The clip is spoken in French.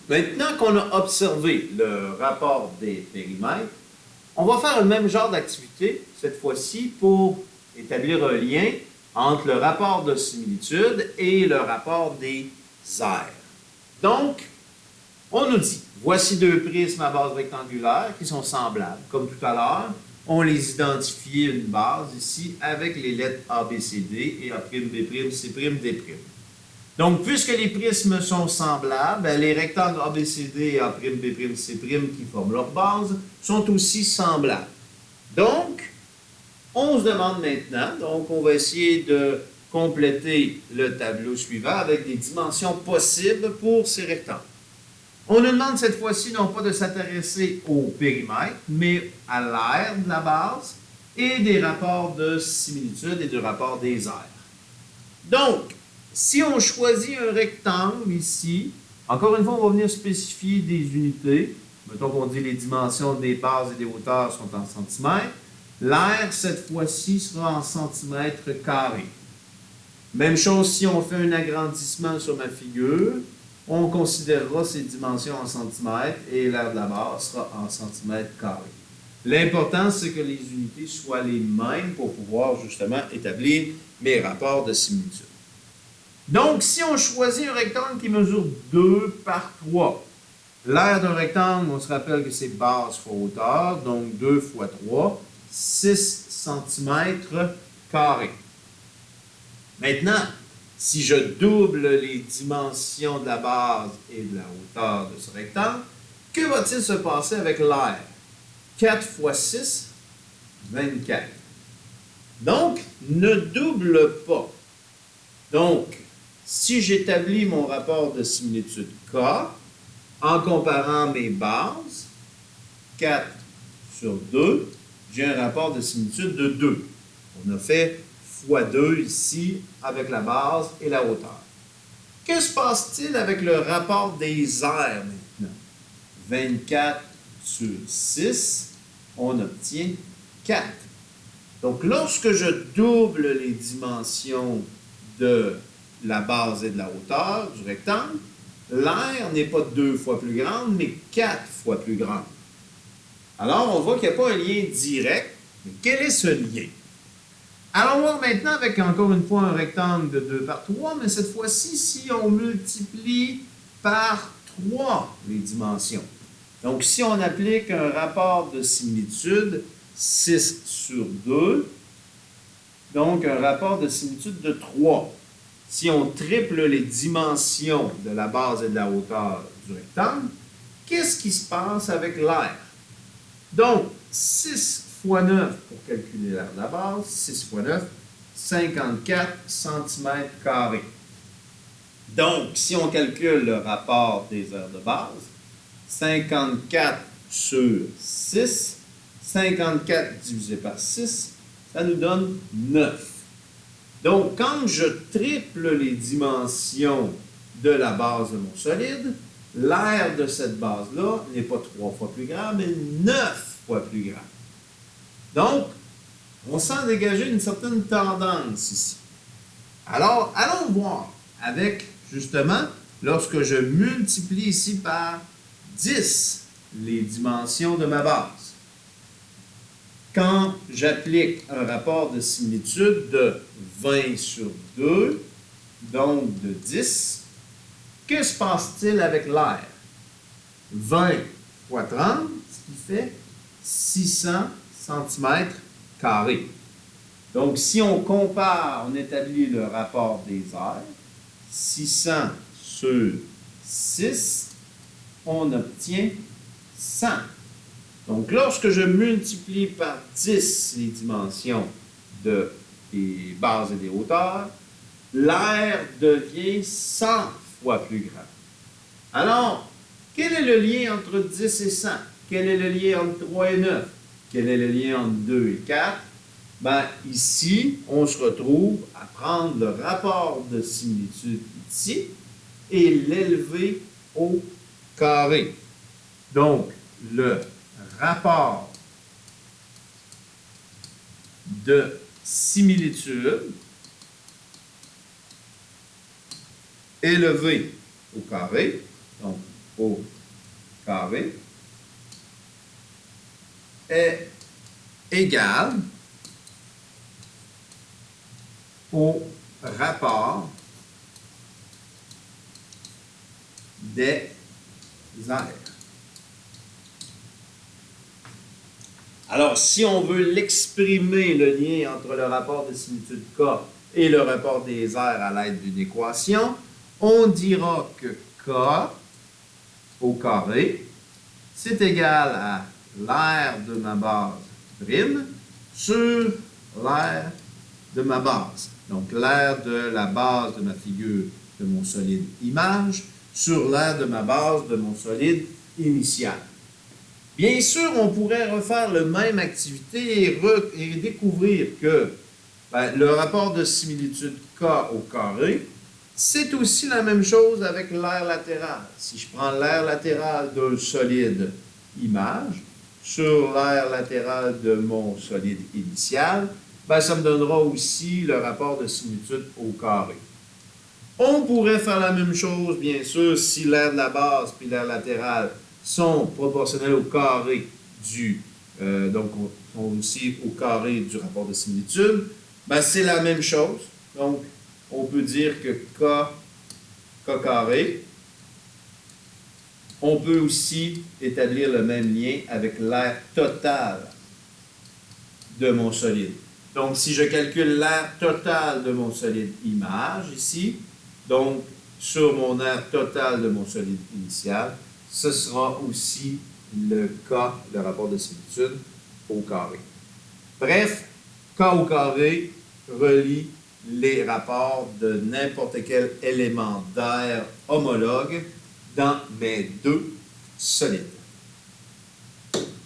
Maintenant qu'on a observé le rapport des périmètres, on va faire le même genre d'activité, cette fois-ci, pour établir un lien entre le rapport de similitude et le rapport des aires. Donc, on nous dit, voici deux prismes à base rectangulaire qui sont semblables. Comme tout à l'heure, on les identifie une base ici avec les lettres A, B, C, D et A', B', C', D'. Donc, puisque les prismes sont semblables, les rectangles A, B, C, D et A', B', C' qui forment leur base sont aussi semblables. Donc, on se demande maintenant, donc on va essayer de compléter le tableau suivant avec des dimensions possibles pour ces rectangles. On nous demande cette fois-ci non pas de s'intéresser au périmètre, mais à l'aire de la base et des rapports de similitude et du rapport des aires. Donc, si on choisit un rectangle ici, encore une fois, on va venir spécifier des unités. Mettons qu'on dit les dimensions des bases et des hauteurs sont en centimètres. L'aire, cette fois-ci, sera en centimètres carrés. Même chose si on fait un agrandissement sur ma figure, on considérera ces dimensions en centimètres et l'aire de la base sera en centimètres carrés. L'important, c'est que les unités soient les mêmes pour pouvoir justement établir mes rapports de similitude. Donc, si on choisit un rectangle qui mesure 2 par 3, l'aire d'un rectangle, on se rappelle que c'est base fois hauteur, donc 2 fois 3, 6 cm carrés. Maintenant, si je double les dimensions de la base et de la hauteur de ce rectangle, que va-t-il se passer avec l'aire? 4 fois 6, 24. Donc, ne double pas. Donc, si j'établis mon rapport de similitude K, en comparant mes bases, 4 sur 2, j'ai un rapport de similitude de 2. On a fait fois 2 ici avec la base et la hauteur. Que se passe-t-il avec le rapport des aires maintenant? 24 sur 6, on obtient 4. Donc, lorsque je double les dimensions de la base et de la hauteur du rectangle, l'aire n'est pas 2 fois plus grande, mais 4 fois plus grande. Alors, on voit qu'il n'y a pas un lien direct, mais quel est ce lien? Allons voir maintenant avec, encore une fois, un rectangle de 2 par 3, mais cette fois-ci, si on multiplie par 3 les dimensions. Donc, si on applique un rapport de similitude, 6 sur 2, donc un rapport de similitude de 3. Si on triple les dimensions de la base et de la hauteur du rectangle, qu'est-ce qui se passe avec l'aire? Donc, 6 fois 9 pour calculer l'aire de la base, 6 fois 9, 54 cm². Donc, si on calcule le rapport des aires de base, 54 sur 6, 54 divisé par 6, ça nous donne 9. Donc, quand je triple les dimensions de la base de mon solide, l'aire de cette base-là n'est pas 3 fois plus grande, mais 9 fois plus grande. Donc, on sent dégager une certaine tendance ici. Alors, allons voir avec, justement, lorsque je multiplie ici par 10 les dimensions de ma base. Quand j'applique un rapport de similitude de 20 sur 2, donc de 10, que se passe-t-il avec l'aire? 20 fois 30, ce qui fait 600 cm². Donc, si on compare, on établit le rapport des aires, 600 sur 6, on obtient 100. Donc, lorsque je multiplie par 10 les dimensions des bases et des hauteurs, l'aire devient 100 fois plus grande. Alors, quel est le lien entre 10 et 100? Quel est le lien entre 3 et 9? Quel est le lien entre 2 et 4? Bien, ici, on se retrouve à prendre le rapport de similitude ici et l'élever au carré. Donc, le rapport de similitude élevé au carré, donc au carré est égal au rapport des aires. Alors, si on veut l'exprimer, le lien entre le rapport de similitude K et le rapport des aires à l'aide d'une équation, on dira que K au carré, c'est égal à l'aire de ma base prime sur l'aire de ma base. Donc, l'aire de la base de ma figure de mon solide image sur l'aire de ma base de mon solide initial. Bien sûr, on pourrait refaire la même activité et découvrir que le rapport de similitude K au carré, c'est aussi la même chose avec l'aire latérale. Si je prends l'aire latérale d'un solide image sur l'aire latérale de mon solide initial, ça me donnera aussi le rapport de similitude au carré. On pourrait faire la même chose, bien sûr, si l'aire de la base et l'aire latérale sont proportionnels au carré donc sont aussi au carré du rapport de similitude. C'est la même chose. Donc, on peut dire que K carré, on peut aussi établir le même lien avec l'aire totale de mon solide. Donc, si je calcule l'aire totale de mon solide image ici, donc sur mon aire totale de mon solide initial, ce sera aussi le cas, le rapport de similitude au carré. Bref, K au carré relie les rapports de n'importe quel élément d'aire homologue dans mes deux solides.